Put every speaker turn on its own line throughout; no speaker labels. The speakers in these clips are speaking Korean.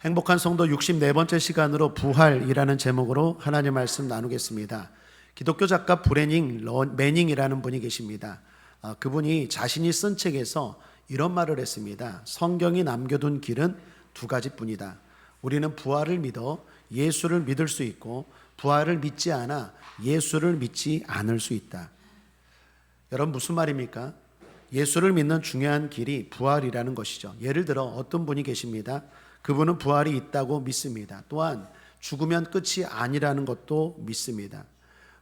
행복한 성도 64번째 시간으로 부활이라는 제목으로 하나님 말씀 나누겠습니다. 기독교 작가 브레닝 매닝이라는 분이 계십니다. 그분이 자신이 쓴 책에서 이런 말을 했습니다. 성경이 남겨둔 길은 두 가지뿐이다. 우리는 부활을 믿어 예수를 믿을 수 있고 부활을 믿지 않아 예수를 믿지 않을 수 있다. 여러분 무슨 말입니까? 예수를 믿는 중요한 길이 부활이라는 것이죠. 예를 들어 어떤 분이 계십니다. 그분은 부활이 있다고 믿습니다. 또한 죽으면 끝이 아니라는 것도 믿습니다.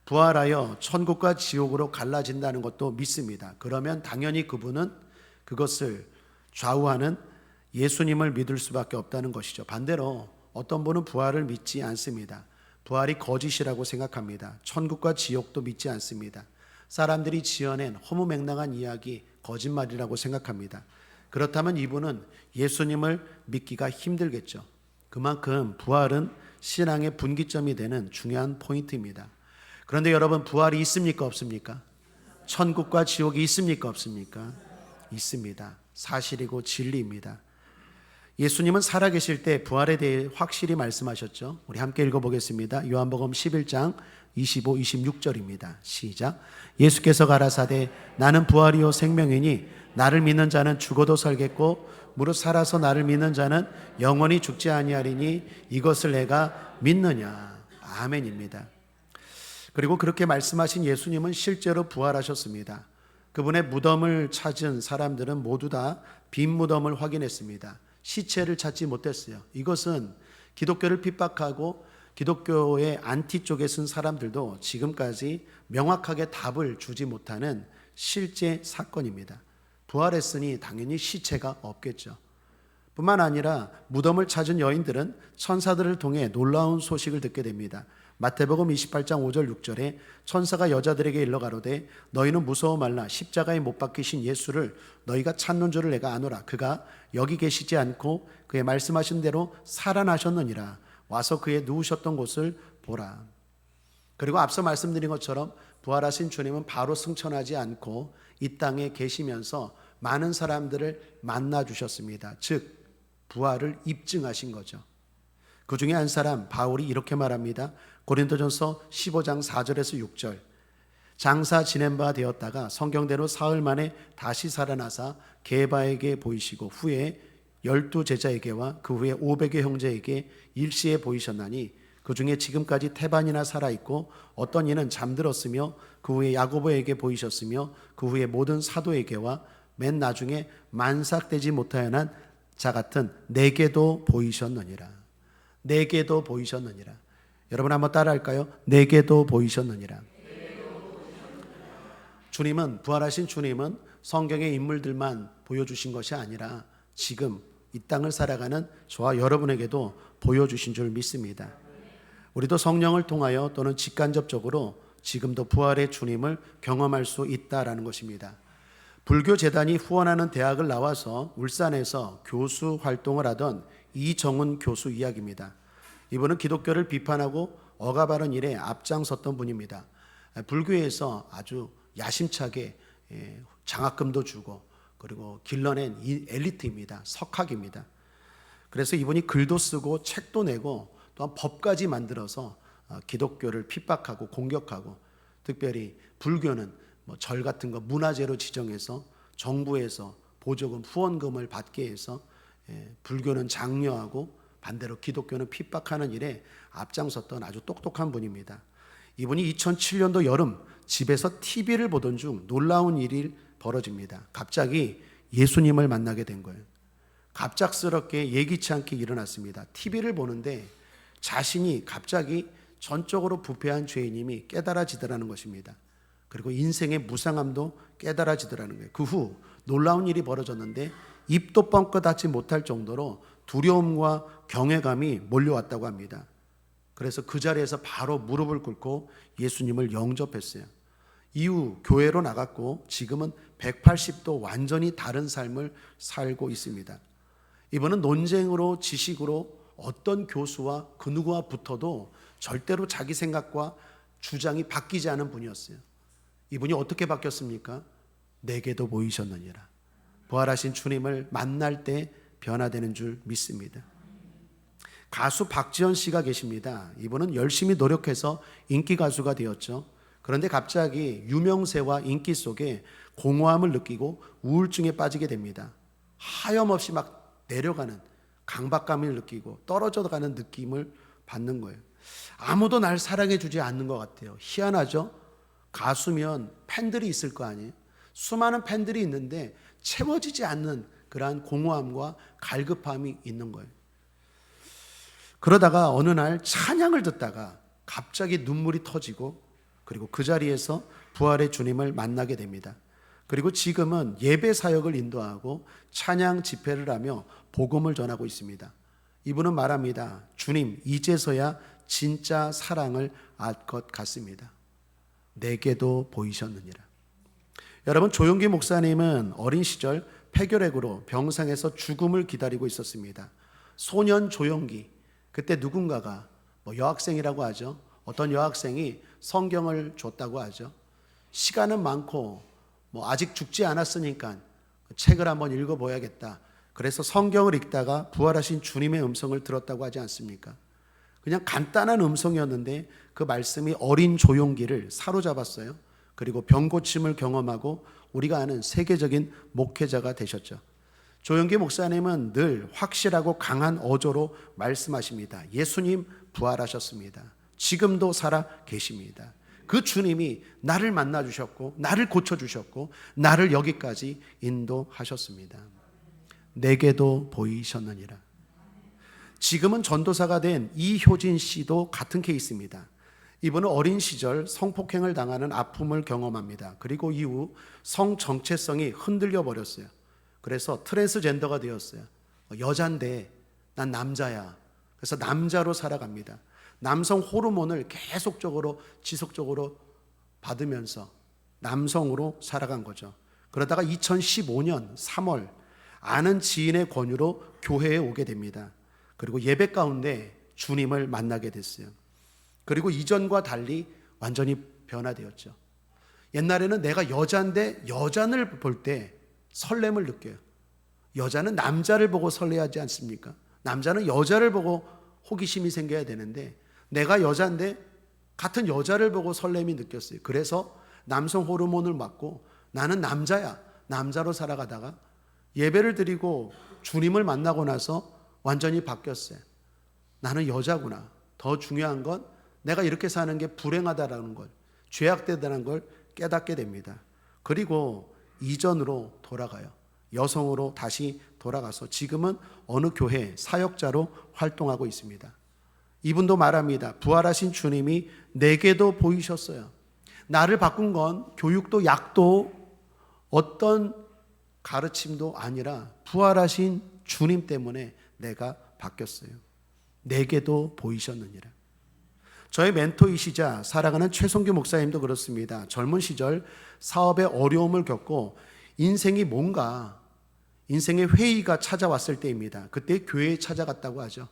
부활하여 천국과 지옥으로 갈라진다는 것도 믿습니다. 그러면 당연히 그분은 그것을 좌우하는 예수님을 믿을 수밖에 없다는 것이죠. 반대로 어떤 분은 부활을 믿지 않습니다. 부활이 거짓이라고 생각합니다. 천국과 지옥도 믿지 않습니다. 사람들이 지어낸 허무맹랑한 이야기, 거짓말이라고 생각합니다. 그렇다면 이분은 예수님을 믿기가 힘들겠죠. 그만큼 부활은 신앙의 분기점이 되는 중요한 포인트입니다. 그런데 여러분, 부활이 있습니까 없습니까? 천국과 지옥이 있습니까 없습니까? 있습니다. 사실이고 진리입니다. 예수님은 살아계실 때 부활에 대해 확실히 말씀하셨죠. 우리 함께 읽어보겠습니다. 요한복음 11장 25, 26절입니다. 시작. 예수께서 가라사대 나는 부활이요 생명이니 나를 믿는 자는 죽어도 살겠고 무릇 살아서 나를 믿는 자는 영원히 죽지 아니하리니 이것을 내가 믿느냐. 아멘입니다. 그리고 그렇게 말씀하신 예수님은 실제로 부활하셨습니다. 그분의 무덤을 찾은 사람들은 모두 다 빈 무덤을 확인했습니다. 시체를 찾지 못했어요. 이것은 기독교를 핍박하고 기독교의 안티 쪽에 쓴 사람들도 지금까지 명확하게 답을 주지 못하는 실제 사건입니다. 부활했으니 당연히 시체가 없겠죠. 뿐만 아니라 무덤을 찾은 여인들은 천사들을 통해 놀라운 소식을 듣게 됩니다. 마태복음 28장 5절 6절에 천사가 여자들에게 일러 가로되 너희는 무서워 말라. 십자가에 못 박히신 예수를 너희가 찾는 줄을 내가 아노라. 그가 여기 계시지 않고 그의 말씀하신 대로 살아나셨느니라. 와서 그의 누우셨던 곳을 보라. 그리고 앞서 말씀드린 것처럼 부활하신 주님은 바로 승천하지 않고 이 땅에 계시면서 많은 사람들을 만나 주셨습니다. 즉 부활을 입증하신 거죠. 그 중에 한 사람 바울이 이렇게 말합니다. 고린도전서 15장 4절에서 6절. 장사 지낸 바 되었다가 성경대로 사흘 만에 다시 살아나사 게바에게 보이시고 후에 12 제자에게와 그 후에 500의 형제에게 일시에 보이셨나니 그 중에 지금까지 태반이나 살아있고 어떤 이는 잠들었으며 그 후에 야고보에게 보이셨으며 그 후에 모든 사도에게와 맨 나중에 만삭되지 못하여 난 자 같은 내게도 보이셨느니라. 내게도 보이셨느니라. 여러분 한번 따라할까요? 내게도 보이셨느니라. 주님은, 부활하신 주님은 성경의 인물들만 보여주신 것이 아니라 지금 이 땅을 살아가는 저와 여러분에게도 보여주신 줄 믿습니다. 우리도 성령을 통하여 또는 직간접적으로 지금도 부활의 주님을 경험할 수 있다라는 것입니다. 불교 재단이 후원하는 대학을 나와서 울산에서 교수 활동을 하던 이정훈 교수 이야기입니다. 이분은 기독교를 비판하고 억압하는 일에 앞장섰던 분입니다. 불교에서 아주 야심차게 장학금도 주고 그리고 길러낸 엘리트입니다. 석학입니다. 그래서 이분이 글도 쓰고 책도 내고 또한 법까지 만들어서 기독교를 핍박하고 공격하고, 특별히 불교는 절 같은 거 문화재로 지정해서 정부에서 보조금, 후원금을 받게 해서 불교는 장려하고 반대로 기독교는 핍박하는 일에 앞장섰던 아주 똑똑한 분입니다. 이분이 2007년도 여름 집에서 TV를 보던 중 놀라운 일이 벌어집니다. 갑자기 예수님을 만나게 된 거예요. 갑작스럽게 예기치 않게 일어났습니다. TV를 보는데 자신이 갑자기 전적으로 부패한 죄인임이 깨달아지더라는 것입니다. 그리고 인생의 무상함도 깨달아지더라는 거예요. 그 후 놀라운 일이 벌어졌는데 입도 뻥끗 하지 못할 정도로 두려움과 경외감이 몰려왔다고 합니다. 그래서 그 자리에서 바로 무릎을 꿇고 예수님을 영접했어요. 이후 교회로 나갔고 지금은 180도 완전히 다른 삶을 살고 있습니다. 이분은 논쟁으로, 지식으로 어떤 교수와 그 누구와 붙어도 절대로 자기 생각과 주장이 바뀌지 않은 분이었어요. 이분이 어떻게 바뀌었습니까? 내게도 보이셨느니라. 부활하신 주님을 만날 때 변화되는 줄 믿습니다. 가수 박지현 씨가 계십니다. 이분은 열심히 노력해서 인기 가수가 되었죠. 그런데 갑자기 유명세와 인기 속에 공허함을 느끼고 우울증에 빠지게 됩니다. 하염없이 막 내려가는 강박감을 느끼고 떨어져 가는 느낌을 받는 거예요. 아무도 날 사랑해 주지 않는 것 같아요. 희한하죠? 가수면 팬들이 있을 거 아니에요. 수많은 팬들이 있는데 채워지지 않는 그러한 공허함과 갈급함이 있는 거예요. 그러다가 어느 날 찬양을 듣다가 갑자기 눈물이 터지고, 그리고 그 자리에서 부활의 주님을 만나게 됩니다. 그리고 지금은 예배 사역을 인도하고 찬양 집회를 하며 복음을 전하고 있습니다. 이분은 말합니다. 주님, 이제서야 진짜 사랑을 알 것 같습니다. 내게도 보이셨느니라. 여러분, 조용기 목사님은 어린 시절 폐결핵으로 병상에서 죽음을 기다리고 있었습니다. 소년 조용기, 그때 누군가가 여학생이라고 하죠. 어떤 여학생이 성경을 줬다고 하죠. 시간은 많고 아직 죽지 않았으니까 책을 한번 읽어봐야겠다. 그래서 성경을 읽다가 부활하신 주님의 음성을 들었다고 하지 않습니까? 그냥 간단한 음성이었는데 그 말씀이 어린 조용기를 사로잡았어요. 그리고 병고침을 경험하고 우리가 아는 세계적인 목회자가 되셨죠. 조용기 목사님은 늘 확실하고 강한 어조로 말씀하십니다. 예수님 부활하셨습니다. 지금도 살아 계십니다. 그 주님이 나를 만나 주셨고 나를 고쳐 주셨고 나를 여기까지 인도하셨습니다. 내게도 보이셨느니라. 지금은 전도사가 된 이효진 씨도 같은 케이스입니다. 이분은 어린 시절 성폭행을 당하는 아픔을 경험합니다. 그리고 이후 성 정체성이 흔들려 버렸어요. 그래서 트랜스젠더가 되었어요. 여잔데 난 남자야. 그래서 남자로 살아갑니다. 남성 호르몬을 계속적으로 지속적으로 받으면서 남성으로 살아간 거죠. 그러다가 2015년 3월 아는 지인의 권유로 교회에 오게 됩니다. 그리고 예배 가운데 주님을 만나게 됐어요. 그리고 이전과 달리 완전히 변화되었죠. 옛날에는 내가 여자인데 여자를 볼 때 설렘을 느껴요. 여자는 남자를 보고 설레하지 않습니까? 남자는 여자를 보고 호기심이 생겨야 되는데 내가 여자인데 같은 여자를 보고 설렘이 느꼈어요. 그래서 남성 호르몬을 맞고 나는 남자야. 남자로 살아가다가 예배를 드리고 주님을 만나고 나서 완전히 바뀌었어요. 나는 여자구나. 더 중요한 건 내가 이렇게 사는 게 불행하다라는 걸, 죄악되다는 걸 깨닫게 됩니다. 그리고 이전으로 돌아가요. 여성으로 다시 돌아가서 지금은 어느 교회 사역자로 활동하고 있습니다. 이분도 말합니다. 부활하신 주님이 내게도 보이셨어요. 나를 바꾼 건 교육도 약도 어떤 가르침도 아니라 부활하신 주님 때문에 내가 바뀌었어요. 내게도 보이셨느니라. 저의 멘토이시자 사랑하는 최성규 목사님도 그렇습니다. 젊은 시절 사업에 어려움을 겪고 인생의 회의가 찾아왔을 때입니다. 그때 교회에 찾아갔다고 하죠.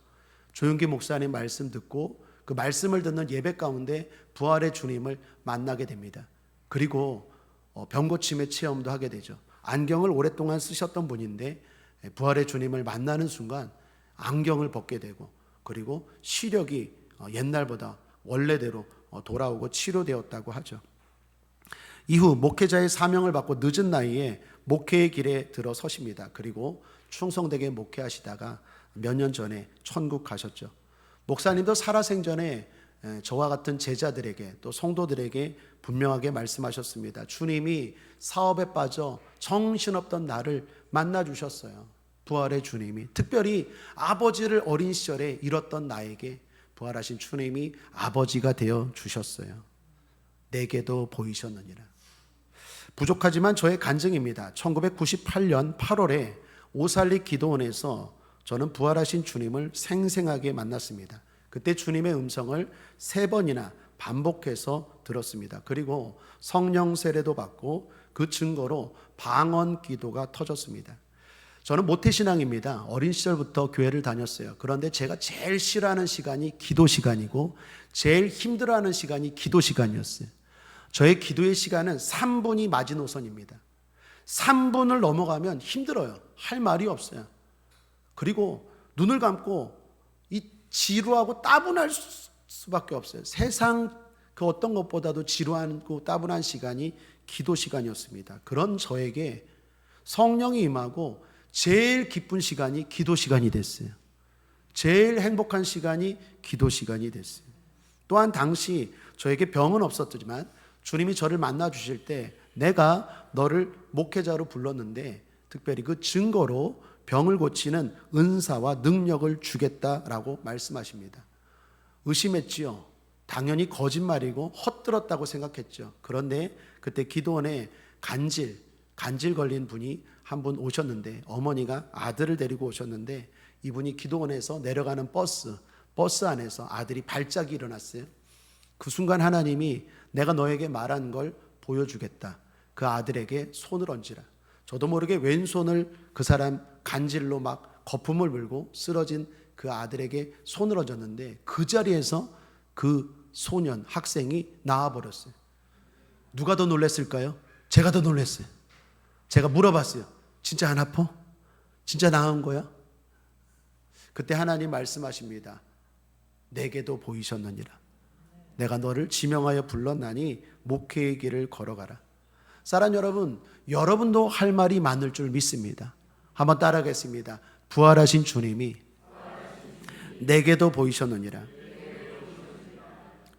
조용기 목사님 말씀 듣고 그 말씀을 듣는 예배 가운데 부활의 주님을 만나게 됩니다. 그리고 병고침의 체험도 하게 되죠. 안경을 오랫동안 쓰셨던 분인데 부활의 주님을 만나는 순간 안경을 벗게 되고 그리고 시력이 옛날보다 원래대로 돌아오고 치료되었다고 하죠. 이후 목회자의 사명을 받고 늦은 나이에 목회의 길에 들어서십니다. 그리고 충성되게 목회하시다가 몇 년 전에 천국 가셨죠. 목사님도 살아생전에 저와 같은 제자들에게 또 성도들에게 분명하게 말씀하셨습니다. 주님이 사업에 빠져 정신없던 나를 만나주셨어요. 부활의 주님이 특별히 아버지를 어린 시절에 잃었던 나에게 부활하신 주님이 아버지가 되어 주셨어요. 내게도 보이셨느니라. 부족하지만 저의 간증입니다. 1998년 8월에 오살리 기도원에서 저는 부활하신 주님을 생생하게 만났습니다. 그때 주님의 음성을 3번이나 반복해서 들었습니다. 그리고 성령 세례도 받고 그 증거로 방언 기도가 터졌습니다. 저는 모태신앙입니다. 어린 시절부터 교회를 다녔어요. 그런데 제가 제일 싫어하는 시간이 기도 시간이고 제일 힘들어하는 시간이 기도 시간이었어요. 저의 기도의 시간은 3분이 마지노선입니다. 3분을 넘어가면 힘들어요. 할 말이 없어요. 그리고 눈을 감고 이 지루하고 따분할 수밖에 없어요. 세상 그 어떤 것보다도 지루하고 따분한 시간이 기도 시간이었습니다. 그런 저에게 성령이 임하고 제일 기쁜 시간이 기도 시간이 됐어요. 제일 행복한 시간이 기도 시간이 됐어요. 또한 당시 저에게 병은 없었지만 주님이 저를 만나 주실 때 내가 너를 목회자로 불렀는데 특별히 그 증거로 병을 고치는 은사와 능력을 주겠다라고 말씀하십니다. 의심했지요. 당연히 거짓말이고 헛들었다고 생각했죠. 그런데 그때 기도원에 간질 걸린 분이 한 분 오셨는데 어머니가 아들을 데리고 오셨는데 이분이 기도원에서 내려가는 버스 안에서 아들이 발작이 일어났어요. 그 순간 하나님이 내가 너에게 말한 걸 보여주겠다. 그 아들에게 손을 얹으라. 저도 모르게 왼손을 그 사람 간질로 막 거품을 물고 쓰러진 그 아들에게 손을 얹었는데 그 자리에서 그 소년 학생이 나와버렸어요. 누가 더 놀랐을까요? 제가 더 놀랐어요. 제가 물어봤어요. 진짜 안 아파? 진짜 나은 거야? 그때 하나님 말씀하십니다. 내게도 보이셨느니라. 내가 너를 지명하여 불렀나니 목회의 길을 걸어가라. 사랑 여러분, 여러분도 할 말이 많을 줄 믿습니다. 한번 따라하겠습니다. 부활하신 주님이 내게도 보이셨느니라.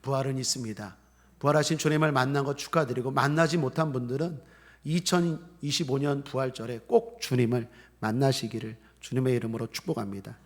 부활은 있습니다. 부활하신 주님을 만난 것 축하드리고 만나지 못한 분들은 2025년 부활절에 꼭 주님을 만나시기를 주님의 이름으로 축복합니다.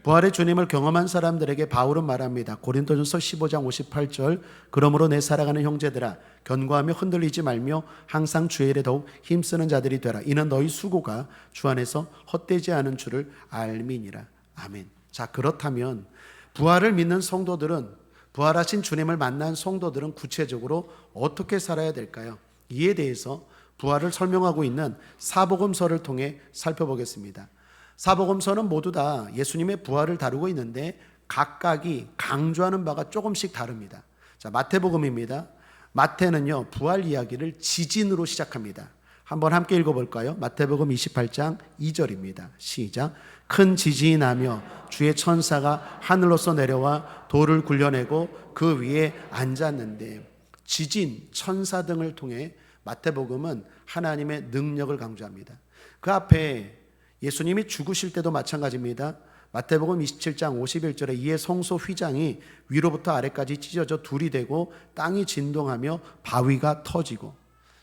부활의 주님을 경험한 사람들에게 바울은 말합니다. 고린도전서 15장 58절 그러므로 내 사랑하는 형제들아 견고하며 흔들리지 말며 항상 주의 일에 더욱 힘쓰는 자들이 되라. 이는 너희 수고가 주 안에서 헛되지 않은 줄을 알미니라. 아멘. 자, 그렇다면 부활을 믿는 성도들은 부활하신 주님을 만난 성도들은 구체적으로 어떻게 살아야 될까요? 이에 대해서 부활을 설명하고 있는 사복음서를 통해 살펴보겠습니다. 사복음서는 모두 다 예수님의 부활을 다루고 있는데 각각이 강조하는 바가 조금씩 다릅니다. 자, 마태복음입니다. 마태는요, 부활 이야기를 지진으로 시작합니다. 한번 함께 읽어볼까요? 마태복음 28장 2절입니다. 시작. 큰 지진이 나며 주의 천사가 하늘로서 내려와 돌을 굴려내고 그 위에 앉았는데 지진, 천사 등을 통해 마태복음은 하나님의 능력을 강조합니다. 그 앞에 예수님이 죽으실 때도 마찬가지입니다. 마태복음 27장 51절에 이에 성소 휘장이 위로부터 아래까지 찢어져 둘이 되고 땅이 진동하며 바위가 터지고.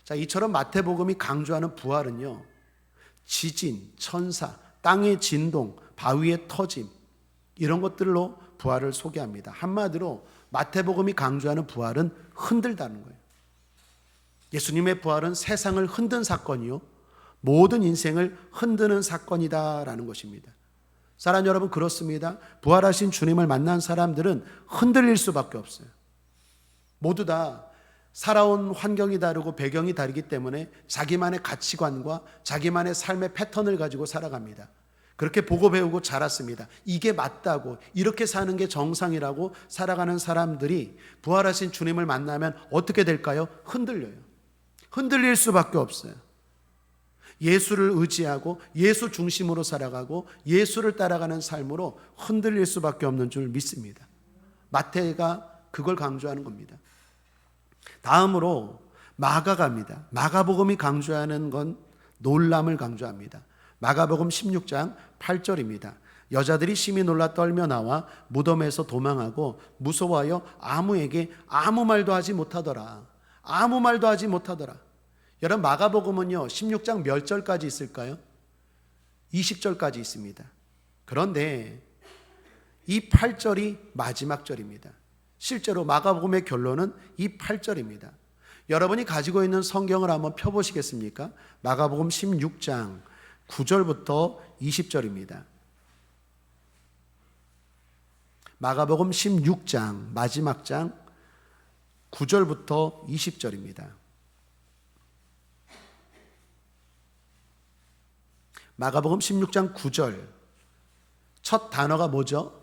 자, 이처럼 마태복음이 강조하는 부활은요, 지진, 천사, 땅의 진동, 바위의 터짐 이런 것들로 부활을 소개합니다. 한마디로 마태복음이 강조하는 부활은 흔들다는 거예요. 예수님의 부활은 세상을 흔든 사건이요, 모든 인생을 흔드는 사건이다라는 것입니다. 사랑하는 여러분, 그렇습니다. 부활하신 주님을 만난 사람들은 흔들릴 수밖에 없어요. 모두 다 살아온 환경이 다르고 배경이 다르기 때문에 자기만의 가치관과 자기만의 삶의 패턴을 가지고 살아갑니다. 그렇게 보고 배우고 자랐습니다. 이게 맞다고, 이렇게 사는 게 정상이라고 살아가는 사람들이 부활하신 주님을 만나면 어떻게 될까요? 흔들려요. 흔들릴 수밖에 없어요. 예수를 의지하고 예수 중심으로 살아가고 예수를 따라가는 삶으로 흔들릴 수밖에 없는 줄 믿습니다. 마태가 그걸 강조하는 겁니다. 다음으로 마가가입니다. 마가복음이 강조하는 건 놀람을 강조합니다. 마가복음 16장 8절입니다. 여자들이 심히 놀라 떨며 나와 무덤에서 도망하고 무서워하여 아무에게 아무 말도 하지 못하더라. 아무 말도 하지 못하더라. 여러분, 마가복음은요 16장 몇 절까지 있을까요? 20절까지 있습니다. 그런데 이 8절이 마지막 절입니다. 실제로 마가복음의 결론은 이 8절입니다. 여러분이 가지고 있는 성경을 한번 펴보시겠습니까? 마가복음 16장 9절부터 20절입니다. 마가복음 16장 마지막 장 9절부터 20절입니다. 마가복음 16장 9절 첫 단어가 뭐죠?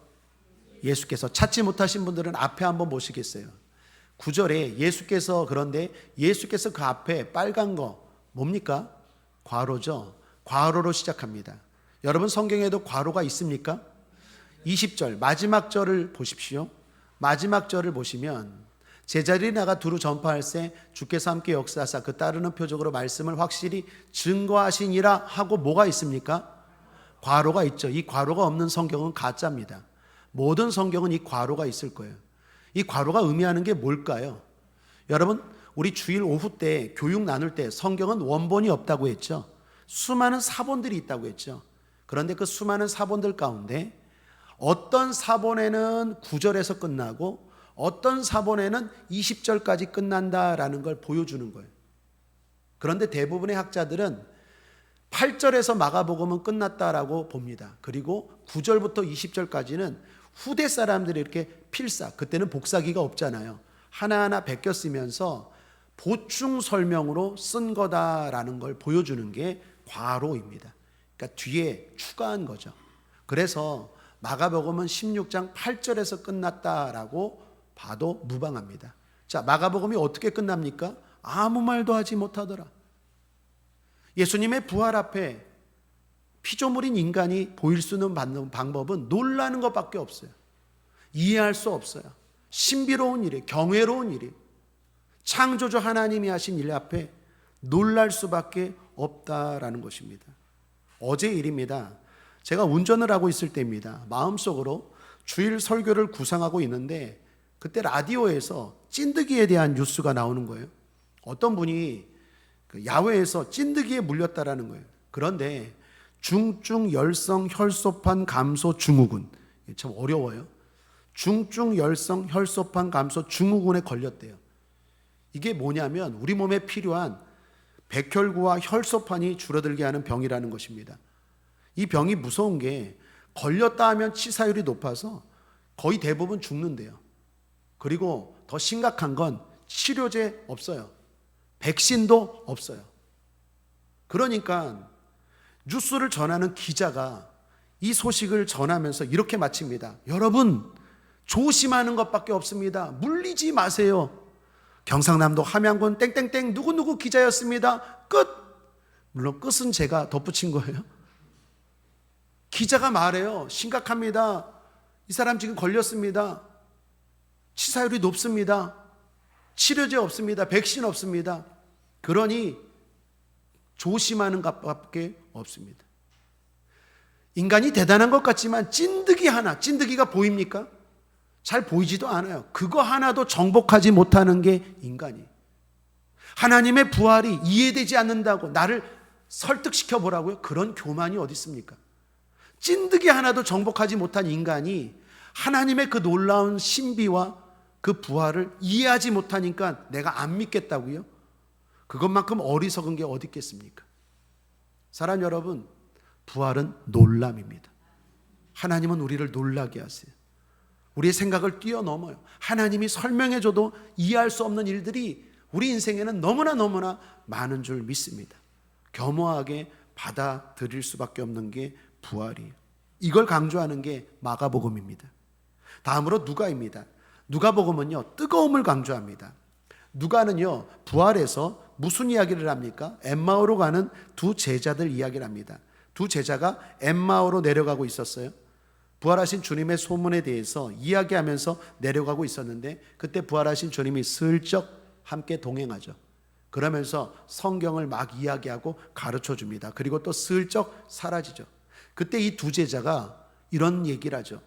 예수께서. 찾지 못하신 분들은 앞에 한번 보시겠어요? 9절에 예수께서, 그런데 예수께서 그 앞에 빨간 거 뭡니까? 괄호죠. 괄호로 시작합니다. 여러분, 성경에도 괄호가 있습니까? 20절 마지막 절을 보십시오. 마지막 절을 보시면 제자들이 나가 두루 전파할세 주께서 함께 역사하사 그 따르는 표적으로 말씀을 확실히 증거하시니라 하고 뭐가 있습니까? 괄호가 있죠. 이 괄호가 없는 성경은 가짜입니다. 모든 성경은 이 괄호가 있을 거예요. 이 괄호가 의미하는 게 뭘까요? 여러분, 우리 주일 오후 때 교육 나눌 때 성경은 원본이 없다고 했죠. 수많은 사본들이 있다고 했죠. 그런데 그 수많은 사본들 가운데 어떤 사본에는 9절에서 끝나고 어떤 사본에는 20절까지 끝난다라는 걸 보여주는 거예요. 그런데 대부분의 학자들은 8절에서 마가복음은 끝났다라고 봅니다. 그리고 9절부터 20절까지는 후대 사람들이 이렇게 필사, 그때는 복사기가 없잖아요. 하나하나 베껴 쓰면서 보충 설명으로 쓴 거다라는 걸 보여주는 게 괄호입니다. 그러니까 뒤에 추가한 거죠. 그래서 마가복음은 16장 8절에서 끝났다라고 봐도 무방합니다. 자, 마가복음이 어떻게 끝납니까? 아무 말도 하지 못하더라. 예수님의 부활 앞에 피조물인 인간이 보일 수 있는 방법은 놀라는 것밖에 없어요. 이해할 수 없어요. 신비로운 일이, 경외로운 일이, 창조주 하나님이 하신 일 앞에 놀랄 수밖에 없다라는 것입니다. 어제 일입니다. 제가 운전을 하고 있을 때입니다. 마음속으로 주일 설교를 구상하고 있는데 그때 라디오에서 찐득이에 대한 뉴스가 나오는 거예요. 어떤 분이 야외에서 찐득이에 물렸다라는 거예요. 그런데 중증 열성 혈소판 감소 증후군, 참 어려워요. 중증 열성 혈소판 감소 증후군에 걸렸대요. 이게 뭐냐면 우리 몸에 필요한 백혈구와 혈소판이 줄어들게 하는 병이라는 것입니다. 이 병이 무서운 게 걸렸다 하면 치사율이 높아서 거의 대부분 죽는데요. 그리고 더 심각한 건 치료제 없어요. 백신도 없어요. 그러니까 뉴스를 전하는 기자가 이 소식을 전하면서 이렇게 마칩니다. 여러분, 조심하는 것밖에 없습니다. 물리지 마세요. 경상남도 함양군 땡땡땡 누구누구 기자였습니다. 끝. 물론 끝은 제가 덧붙인 거예요. 기자가 말해요. 심각합니다. 이 사람 지금 걸렸습니다. 치사율이 높습니다. 치료제 없습니다. 백신 없습니다. 그러니 조심하는 것밖에 없습니다. 인간이 대단한 것 같지만 찐득이 하나, 찐득이가 보입니까? 잘 보이지도 않아요. 그거 하나도 정복하지 못하는 게 인간이에요. 하나님의 부활이 이해되지 않는다고 나를 설득시켜 보라고요? 그런 교만이 어디 있습니까? 찐득이 하나도 정복하지 못한 인간이 하나님의 그 놀라운 신비와 그 부활을 이해하지 못하니까 내가 안 믿겠다고요? 그것만큼 어리석은 게 어디 있겠습니까? 사랑 여러분, 부활은 놀람입니다. 하나님은 우리를 놀라게 하세요. 우리의 생각을 뛰어넘어요. 하나님이 설명해줘도 이해할 수 없는 일들이 우리 인생에는 너무나 많은 줄 믿습니다. 겸허하게 받아들일 수밖에 없는 게 부활이에요. 이걸 강조하는 게 마가복음입니다. 다음으로 누가입니다. 누가복음은요, 뜨거움을 강조합니다. 누가는요, 부활에서 무슨 이야기를 합니까? 엠마오로 가는 두 제자들 이야기를 합니다. 두 제자가 엠마오로 내려가고 있었어요. 부활하신 주님의 소문에 대해서 이야기하면서 내려가고 있었는데 그때 부활하신 주님이 슬쩍 함께 동행하죠. 그러면서 성경을 막 이야기하고 가르쳐 줍니다. 그리고 또 슬쩍 사라지죠. 그때 이 두 제자가 이런 얘기를 하죠.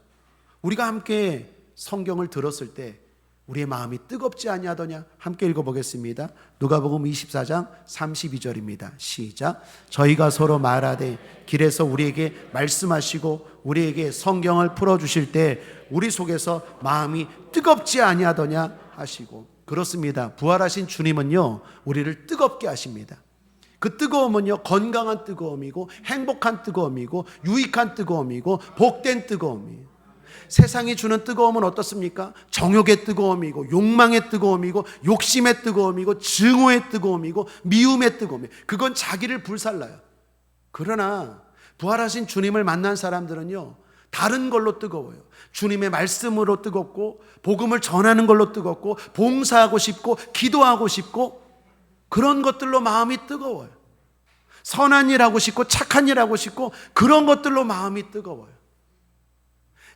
우리가 함께 성경을 들었을 때 우리의 마음이 뜨겁지 아니하더냐? 함께 읽어보겠습니다. 누가복음 24장 32절입니다. 시작. 저희가 서로 말하되 길에서 우리에게 말씀하시고 우리에게 성경을 풀어주실 때 우리 속에서 마음이 뜨겁지 아니하더냐 하시고. 그렇습니다. 부활하신 주님은요, 우리를 뜨겁게 하십니다. 그 뜨거움은요, 건강한 뜨거움이고 행복한 뜨거움이고 유익한 뜨거움이고 복된 뜨거움이에요. 세상이 주는 뜨거움은 어떻습니까? 정욕의 뜨거움이고 욕망의 뜨거움이고 욕심의 뜨거움이고 증오의 뜨거움이고 미움의 뜨거움이에요. 그건 자기를 불살라요. 그러나 부활하신 주님을 만난 사람들은요, 다른 걸로 뜨거워요. 주님의 말씀으로 뜨겁고 복음을 전하는 걸로 뜨겁고 봉사하고 싶고 기도하고 싶고 그런 것들로 마음이 뜨거워요. 선한 일 하고 싶고 착한 일 하고 싶고 그런 것들로 마음이 뜨거워요.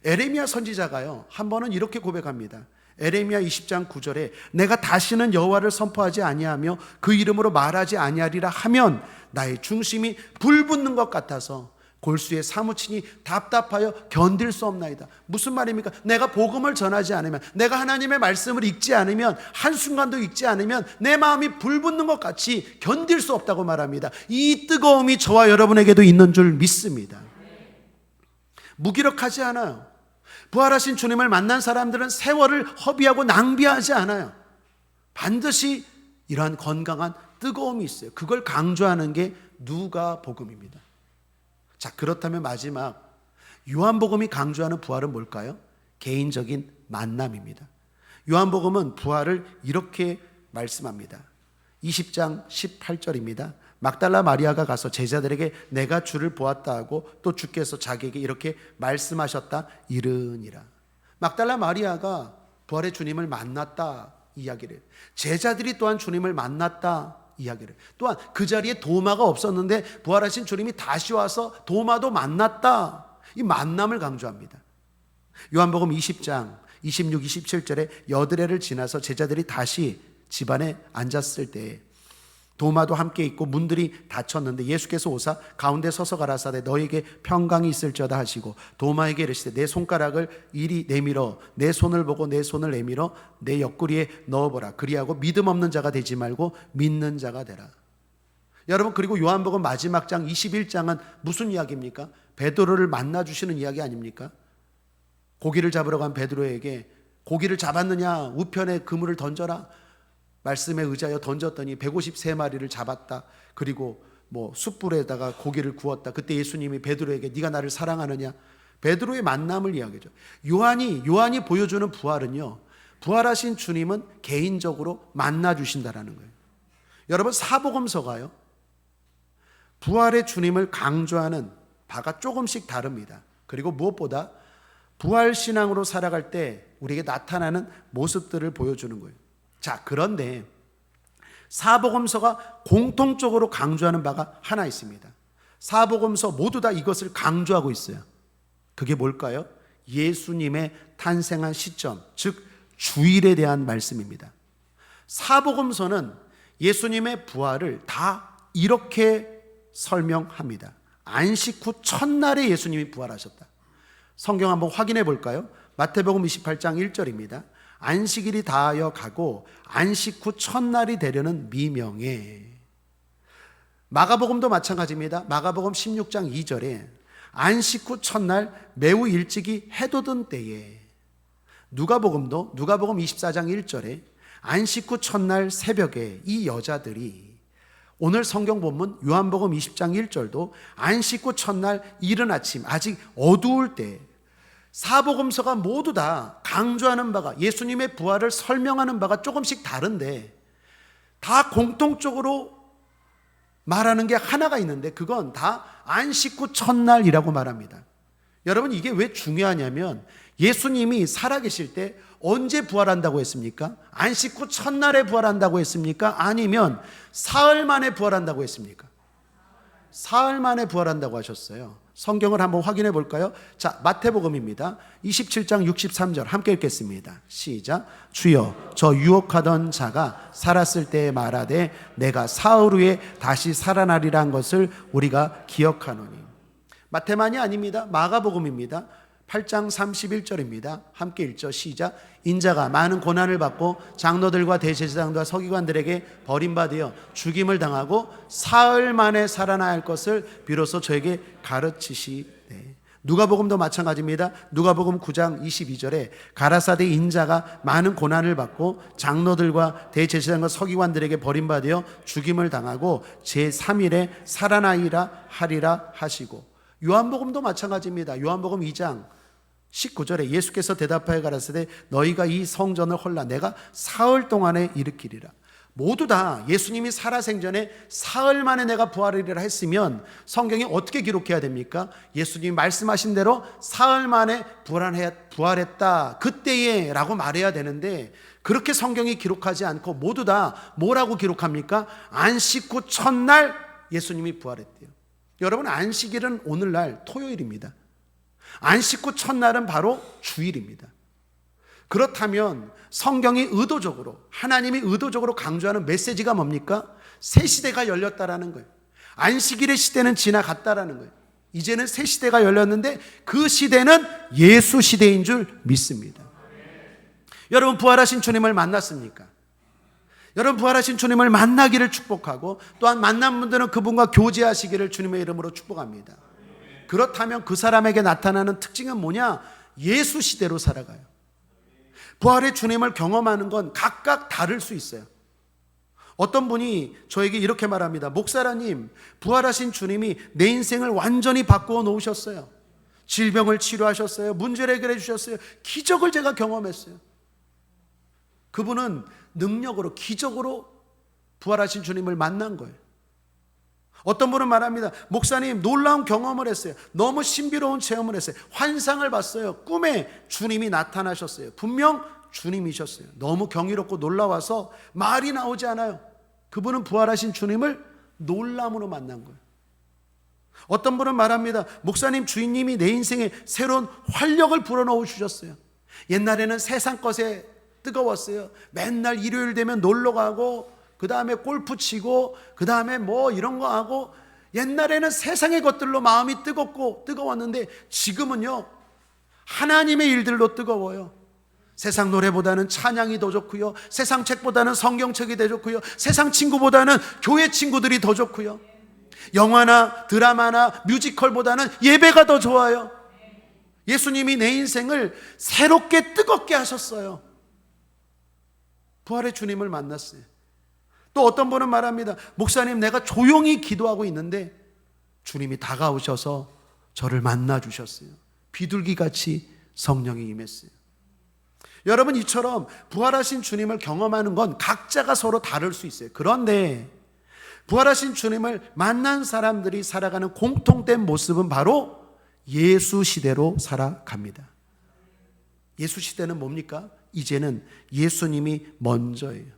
에레미야 선지자가요, 한 번은 이렇게 고백합니다. 에레미야 20장 9절에 내가 다시는 여호와를 선포하지 아니하며 그 이름으로 말하지 아니하리라 하면 나의 중심이 불붙는 것 같아서 골수에 사무치니 답답하여 견딜 수 없나이다. 무슨 말입니까? 내가 복음을 전하지 않으면, 내가 하나님의 말씀을 읽지 않으면, 한순간도 읽지 않으면 내 마음이 불붙는 것 같이 견딜 수 없다고 말합니다. 이 뜨거움이 저와 여러분에게도 있는 줄 믿습니다. 무기력하지 않아요. 부활하신 주님을 만난 사람들은 세월을 허비하고 낭비하지 않아요. 반드시 이러한 건강한 뜨거움이 있어요. 그걸 강조하는 게 누가복음입니다. 자, 그렇다면 마지막 요한복음이 강조하는 부활은 뭘까요? 개인적인 만남입니다. 요한복음은 부활을 이렇게 말씀합니다. 20장 18절입니다. 막달라 마리아가 가서 제자들에게 내가 주를 보았다 하고 또 주께서 자기에게 이렇게 말씀하셨다 이르니라. 막달라 마리아가 부활의 주님을 만났다 이야기를, 제자들이 또한 주님을 만났다 이야기를, 또한 그 자리에 도마가 없었는데 부활하신 주님이 다시 와서 도마도 만났다, 이 만남을 강조합니다. 요한복음 20장 26, 27절에 여드레를 지나서 제자들이 다시 집안에 앉았을 때 도마도 함께 있고 문들이 닫혔는데 예수께서 오사 가운데 서서 가라사대 너에게 평강이 있을지어다 하시고 도마에게 이르시되 내 손가락을 이리 내밀어 내 손을 보고 내 손을 내밀어 내 옆구리에 넣어보라. 그리하고 믿음 없는 자가 되지 말고 믿는 자가 되라. 여러분, 그리고 요한복음 마지막 장 21장은 무슨 이야기입니까? 베드로를 만나주시는 이야기 아닙니까? 고기를 잡으러 간 베드로에게 고기를 잡았느냐, 우편에 그물을 던져라, 말씀에 의지하여 던졌더니 153마리를 잡았다. 그리고 숯불에다가 고기를 구웠다. 그때 예수님이 베드로에게 네가 나를 사랑하느냐, 베드로의 만남을 이야기하죠. 요한이 보여주는 부활은요, 부활하신 주님은 개인적으로 만나 주신다라는 거예요. 여러분, 사복음서가요 부활의 주님을 강조하는 바가 조금씩 다릅니다. 그리고 무엇보다 부활신앙으로 살아갈 때 우리에게 나타나는 모습들을 보여주는 거예요. 자, 그런데 사복음서가 공통적으로 강조하는 바가 하나 있습니다. 사복음서 모두 다 이것을 강조하고 있어요. 그게 뭘까요? 예수님의 탄생한 시점, 즉 주일에 대한 말씀입니다. 사복음서는 예수님의 부활을 다 이렇게 설명합니다. 안식 후 첫날에 예수님이 부활하셨다. 성경 한번 확인해 볼까요? 마태복음 28장 1절입니다. 안식일이 다하여 가고 안식 후 첫날이 되려는 미명에. 마가복음도 마찬가지입니다. 마가복음 16장 2절에 안식 후 첫날 매우 일찍이 해도 든 때에. 누가복음도 누가복음 24장 1절에 안식 후 첫날 새벽에 이 여자들이. 오늘 성경 본문 요한복음 20장 1절도 안식 후 첫날 이른 아침 아직 어두울 때. 사복음서가 모두 다 강조하는 바가, 예수님의 부활을 설명하는 바가 조금씩 다른데 다 공통적으로 말하는 게 하나가 있는데 그건 다 안식 후 첫날이라고 말합니다. 여러분, 이게 왜 중요하냐면 예수님이 살아계실 때 언제 부활한다고 했습니까? 안식 후 첫날에 부활한다고 했습니까? 아니면 사흘 만에 부활한다고 했습니까? 사흘 만에 부활한다고 하셨어요. 성경을 한번 확인해 볼까요? 자, 마태복음입니다. 27장 63절 함께 읽겠습니다. 시작. 주여, 저 유혹하던 자가 살았을 때에 말하되 내가 사흘 후에 다시 살아나리란 것을 우리가 기억하노니. 마태만이 아닙니다. 마가복음입니다. 8장 31절입니다. 함께 읽죠. 시작. 인자가 많은 고난을 받고 장로들과 대제사장과 서기관들에게 버림받아 죽임을 당하고 사흘 만에 살아나야 할 것을 비로소 저에게 가르치시네. 누가복음도 마찬가지입니다. 누가복음 9장 22절에 가라사대 인자가 많은 고난을 받고 장로들과 대제사장과 서기관들에게 버림받아 죽임을 당하고 제3일에 살아나리라 하리라 하시고. 요한복음도 마찬가지입니다. 요한복음 2장 19절에 예수께서 대답하여 가라사대 너희가 이 성전을 헐라 내가 사흘 동안에 일으키리라. 모두 다 예수님이 살아생전에 사흘 만에 내가 부활이라 했으면 성경이 어떻게 기록해야 됩니까? 예수님이 말씀하신 대로 사흘 만에 부활했다 그때에 라고 말해야 되는데 그렇게 성경이 기록하지 않고 모두 다 뭐라고 기록합니까? 안식 후 첫날 예수님이 부활했대요. 여러분, 안식일은 오늘날 토요일입니다. 안식 후 첫날은 바로 주일입니다. 그렇다면 성경이 의도적으로, 하나님이 의도적으로 강조하는 메시지가 뭡니까? 새 시대가 열렸다라는 거예요. 안식일의 시대는 지나갔다라는 거예요. 이제는 새 시대가 열렸는데 그 시대는 예수 시대인 줄 믿습니다. 여러분, 부활하신 주님을 만났습니까? 여러분, 부활하신 주님을 만나기를 축복하고, 또한 만난 분들은 그분과 교제하시기를 주님의 이름으로 축복합니다. 그렇다면 그 사람에게 나타나는 특징은 뭐냐? 예수 시대로 살아가요. 부활의 주님을 경험하는 건 각각 다를 수 있어요. 어떤 분이 저에게 이렇게 말합니다. 목사라님, 부활하신 주님이 내 인생을 완전히 바꾸어 놓으셨어요. 질병을 치료하셨어요. 문제를 해결해 주셨어요. 기적을 제가 경험했어요. 그분은 능력으로, 기적으로 부활하신 주님을 만난 거예요. 어떤 분은 말합니다. 목사님, 놀라운 경험을 했어요. 너무 신비로운 체험을 했어요. 환상을 봤어요. 꿈에 주님이 나타나셨어요. 분명 주님이셨어요. 너무 경이롭고 놀라워서 말이 나오지 않아요. 그분은 부활하신 주님을 놀람으로 만난 거예요. 어떤 분은 말합니다. 목사님, 주인님이 내 인생에 새로운 활력을 불어넣어 주셨어요. 옛날에는 세상 것에 뜨거웠어요. 맨날 일요일 되면 놀러 가고, 그 다음에 골프 치고, 그 다음에 뭐 이런 거 하고, 옛날에는 세상의 것들로 마음이 뜨거웠는데 지금은요, 하나님의 일들로 뜨거워요. 세상 노래보다는 찬양이 더 좋고요, 세상 책보다는 성경책이 더 좋고요, 세상 친구보다는 교회 친구들이 더 좋고요, 영화나 드라마나 뮤지컬보다는 예배가 더 좋아요. 예수님이 내 인생을 새롭게 뜨겁게 하셨어요. 부활의 주님을 만났어요. 또 어떤 분은 말합니다. 목사님, 내가 조용히 기도하고 있는데 주님이 다가오셔서 저를 만나 주셨어요. 비둘기같이 성령이 임했어요. 여러분, 이처럼 부활하신 주님을 경험하는 건 각자가 서로 다를 수 있어요. 그런데 부활하신 주님을 만난 사람들이 살아가는 공통된 모습은 바로 예수 시대로 살아갑니다. 예수 시대는 뭡니까? 이제는 예수님이 먼저예요.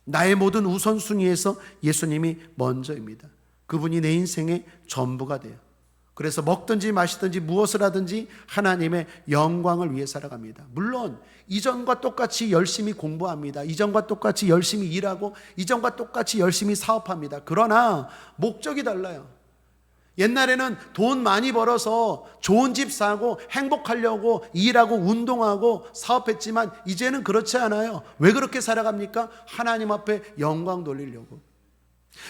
나의 모든 우선순위에서 예수님이 먼저입니다. 그분이 내 인생의 전부가 돼요. 그래서 먹든지 마시든지 무엇을 하든지 하나님의 영광을 위해 살아갑니다. 물론 이전과 똑같이 열심히 공부합니다. 이전과 똑같이 열심히 일하고, 이전과 똑같이 열심히 사업합니다. 그러나 목적이 달라요. 옛날에는 돈 많이 벌어서 좋은 집 사고 행복하려고 일하고 운동하고 사업했지만 이제는 그렇지 않아요. 왜 그렇게 살아갑니까? 하나님 앞에 영광 돌리려고.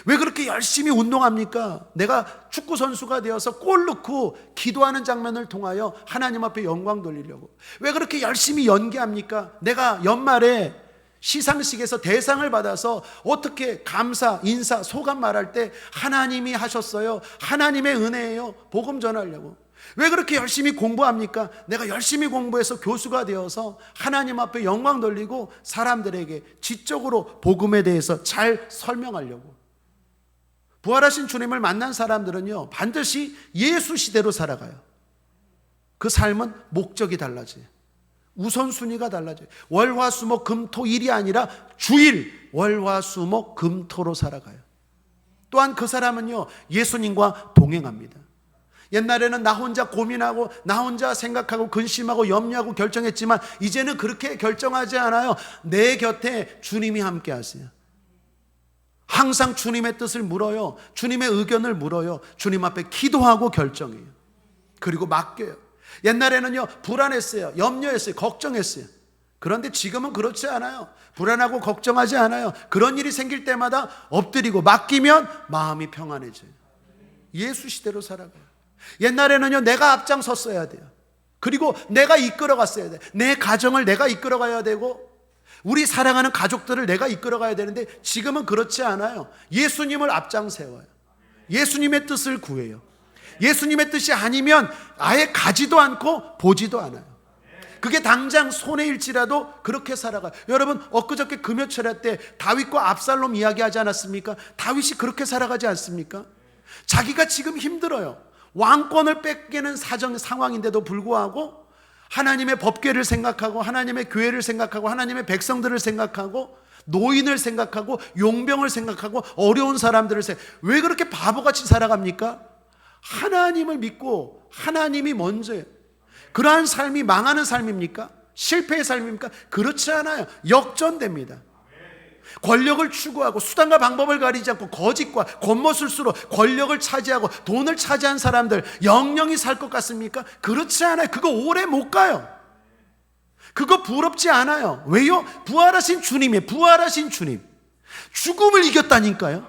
왜 그렇게 열심히 운동합니까? 내가 축구 선수가 되어서 골 넣고 기도하는 장면을 통하여 하나님 앞에 영광 돌리려고. 왜 그렇게 열심히 연기합니까? 내가 연말에 시상식에서 대상을 받아서 어떻게 감사, 인사, 소감 말할 때 하나님이 하셨어요, 하나님의 은혜예요, 복음 전하려고. 왜 그렇게 열심히 공부합니까? 내가 열심히 공부해서 교수가 되어서 하나님 앞에 영광 돌리고 사람들에게 지적으로 복음에 대해서 잘 설명하려고. 부활하신 주님을 만난 사람들은요, 반드시 예수 시대로 살아가요. 그 삶은 목적이 달라져요. 우선순위가 달라져요. 월화수목 금토일이 아니라 주일, 월화수목 금토로 살아가요. 또한 그 사람은요, 예수님과 동행합니다. 옛날에는 나 혼자 고민하고 나 혼자 생각하고 근심하고 염려하고 결정했지만 이제는 그렇게 결정하지 않아요. 내 곁에 주님이 함께 하세요. 항상 주님의 뜻을 물어요. 주님의 의견을 물어요. 주님 앞에 기도하고 결정해요. 그리고 맡겨요. 옛날에는요, 불안했어요, 염려했어요, 걱정했어요. 그런데 지금은 그렇지 않아요. 불안하고 걱정하지 않아요. 그런 일이 생길 때마다 엎드리고 맡기면 마음이 평안해져요. 예수 시대로 살아가요. 옛날에는요, 내가 앞장섰어야 돼요. 그리고 내가 이끌어갔어야 돼요. 내 가정을 내가 이끌어가야 되고 우리 사랑하는 가족들을 내가 이끌어가야 되는데 지금은 그렇지 않아요. 예수님을 앞장 세워요. 예수님의 뜻을 구해요. 예수님의 뜻이 아니면 아예 가지도 않고 보지도 않아요. 그게 당장 손해일지라도 그렇게 살아가요. 여러분, 엊그저께 금요철야 때 다윗과 압살롬 이야기하지 않았습니까? 다윗이 그렇게 살아가지 않습니까? 자기가 지금 힘들어요. 왕권을 뺏기는 상황인데도 불구하고 하나님의 법궤를 생각하고 하나님의 교회를 생각하고 하나님의 백성들을 생각하고 노인을 생각하고 용병을 생각하고 어려운 사람들을 왜 그렇게 바보같이 살아갑니까? 하나님을 믿고 하나님이 먼저예요. 그러한 삶이 망하는 삶입니까? 실패의 삶입니까? 그렇지 않아요. 역전됩니다. 권력을 추구하고 수단과 방법을 가리지 않고 거짓과 겉모술수로 권력을 차지하고 돈을 차지한 사람들 영영이 살 것 같습니까? 그렇지 않아요. 그거 오래 못 가요. 그거 부럽지 않아요. 왜요? 부활하신 주님이에요. 부활하신 주님. 죽음을 이겼다니까요.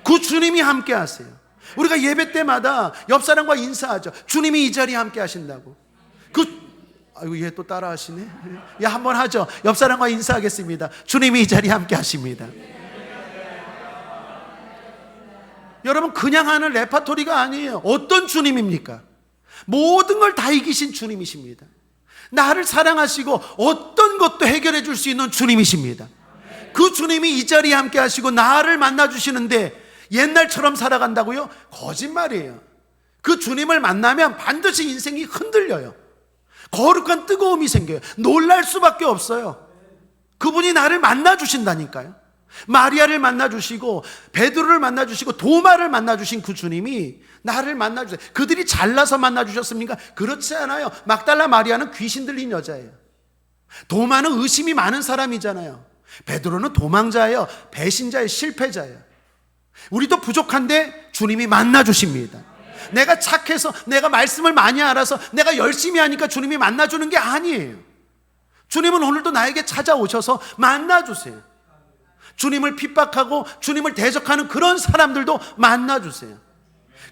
그 주님이 함께 하세요. 우리가 예배 때마다 옆 사람과 인사하죠. 주님이 이 자리에 함께 하신다고. 아이고, 얘 또 따라 하시네. 야, 한번 하죠. 옆 사람과 인사하겠습니다. 주님이 이 자리에 함께 하십니다. 여러분, 그냥 하는 레파토리가 아니에요. 어떤 주님입니까? 모든 걸 다 이기신 주님이십니다. 나를 사랑하시고 어떤 것도 해결해 줄 수 있는 주님이십니다. 그 주님이 이 자리에 함께 하시고 나를 만나 주시는데 옛날처럼 살아간다고요? 거짓말이에요. 그 주님을 만나면 반드시 인생이 흔들려요. 거룩한 뜨거움이 생겨요. 놀랄 수밖에 없어요. 그분이 나를 만나 주신다니까요. 마리아를 만나 주시고 베드로를 만나 주시고 도마를 만나 주신 그 주님이 나를 만나 주세요. 그들이 잘나서 만나 주셨습니까? 그렇지 않아요. 막달라 마리아는 귀신 들린 여자예요. 도마는 의심이 많은 사람이잖아요. 베드로는 도망자예요. 배신자예요. 실패자예요. 우리도 부족한데 주님이 만나 주십니다. 내가 착해서, 내가 말씀을 많이 알아서, 내가 열심히 하니까 주님이 만나주는 게 아니에요. 주님은 오늘도 나에게 찾아오셔서 만나주세요. 주님을 핍박하고 주님을 대적하는 그런 사람들도 만나주세요.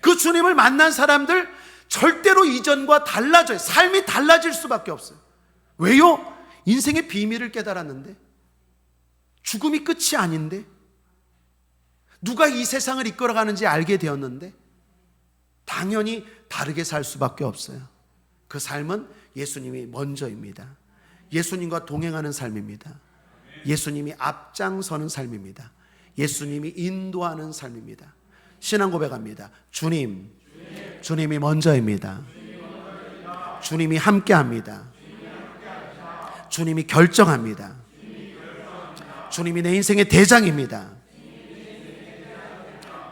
그 주님을 만난 사람들 절대로 이전과 달라져요. 삶이 달라질 수밖에 없어요. 왜요? 인생의 비밀을 깨달았는데, 죽음이 끝이 아닌데, 누가 이 세상을 이끌어가는지 알게 되었는데 당연히 다르게 살 수밖에 없어요. 그 삶은 예수님이 먼저입니다. 예수님과 동행하는 삶입니다. 예수님이 앞장서는 삶입니다. 예수님이 인도하는 삶입니다. 신앙 고백합니다. 주님이 먼저입니다. 주님이 함께합니다. 주님이 결정합니다. 주님이 내 인생의 대장입니다.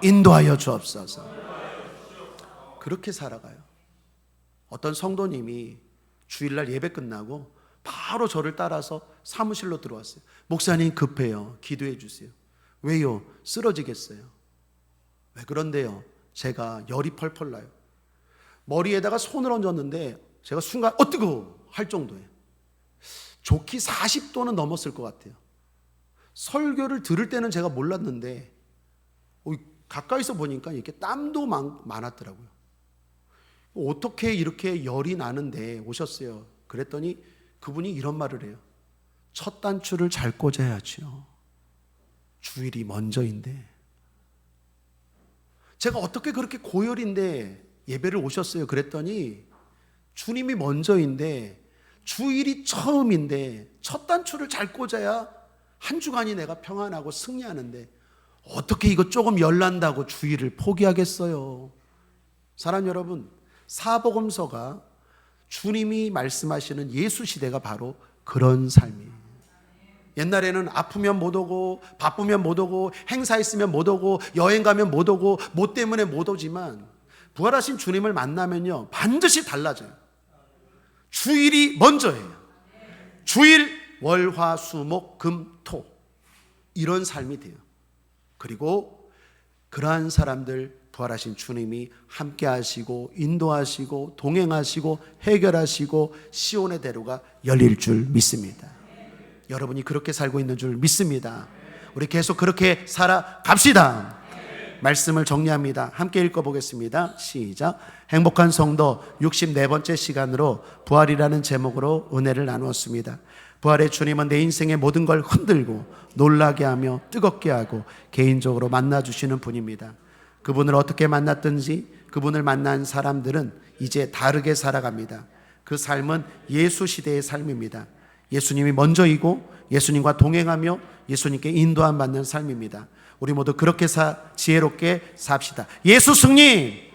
인도하여 주옵소서. 그렇게 살아가요. 어떤 성도님이 주일날 예배 끝나고 바로 저를 따라서 사무실로 들어왔어요. 목사님 급해요. 기도해 주세요. 왜요? 쓰러지겠어요. 왜 그런데요? 제가 열이 펄펄 나요. 머리에다가 손을 얹었는데 제가 순간 뜨거워 할 정도예요. 좋기 40도는 넘었을 것 같아요. 설교를 들을 때는 제가 몰랐는데 가까이서 보니까 이렇게 땀도 많았더라고요. 어떻게 이렇게 열이 나는데 오셨어요? 그랬더니 그분이 이런 말을 해요. 첫 단추를 잘 꽂아야죠. 주일이 먼저인데. 제가 어떻게 그렇게 고열인데 예배를 오셨어요? 그랬더니 주님이 먼저인데 주일이 처음인데 첫 단추를 잘 꽂아야 한 주간이 내가 평안하고 승리하는데 어떻게 이거 조금 열난다고 주일을 포기하겠어요? 사랑 여러분, 사복음서가 주님이 말씀하시는 예수 시대가 바로 그런 삶이에요. 옛날에는 아프면 못 오고 바쁘면 못 오고 행사 있으면 못 오고 여행 가면 못 오고 뭐 때문에 못 오지만 부활하신 주님을 만나면요 반드시 달라져요. 주일이 먼저예요. 주일 월화수목금토 이런 삶이 돼요. 그리고 그러한 사람들 부활하신 주님이 함께 하시고 인도하시고 동행하시고 해결하시고 시온의 대로가 열릴 줄 믿습니다. 여러분이 그렇게 살고 있는 줄 믿습니다. 우리 계속 그렇게 살아갑시다. 말씀을 정리합니다. 함께 읽어보겠습니다. 시작. 행복한 성도 64번째 시간으로 부활이라는 제목으로 은혜를 나누었습니다. 부활의 주님은 내 인생의 모든 걸 흔들고 놀라게 하며 뜨겁게 하고 개인적으로 만나주시는 분입니다. 그분을 어떻게 만났든지 그분을 만난 사람들은 이제 다르게 살아갑니다. 그 삶은 예수 시대의 삶입니다. 예수님이 먼저이고 예수님과 동행하며 예수님께 인도함 받는 삶입니다. 우리 모두 그렇게 지혜롭게 삽시다. 예수 승리!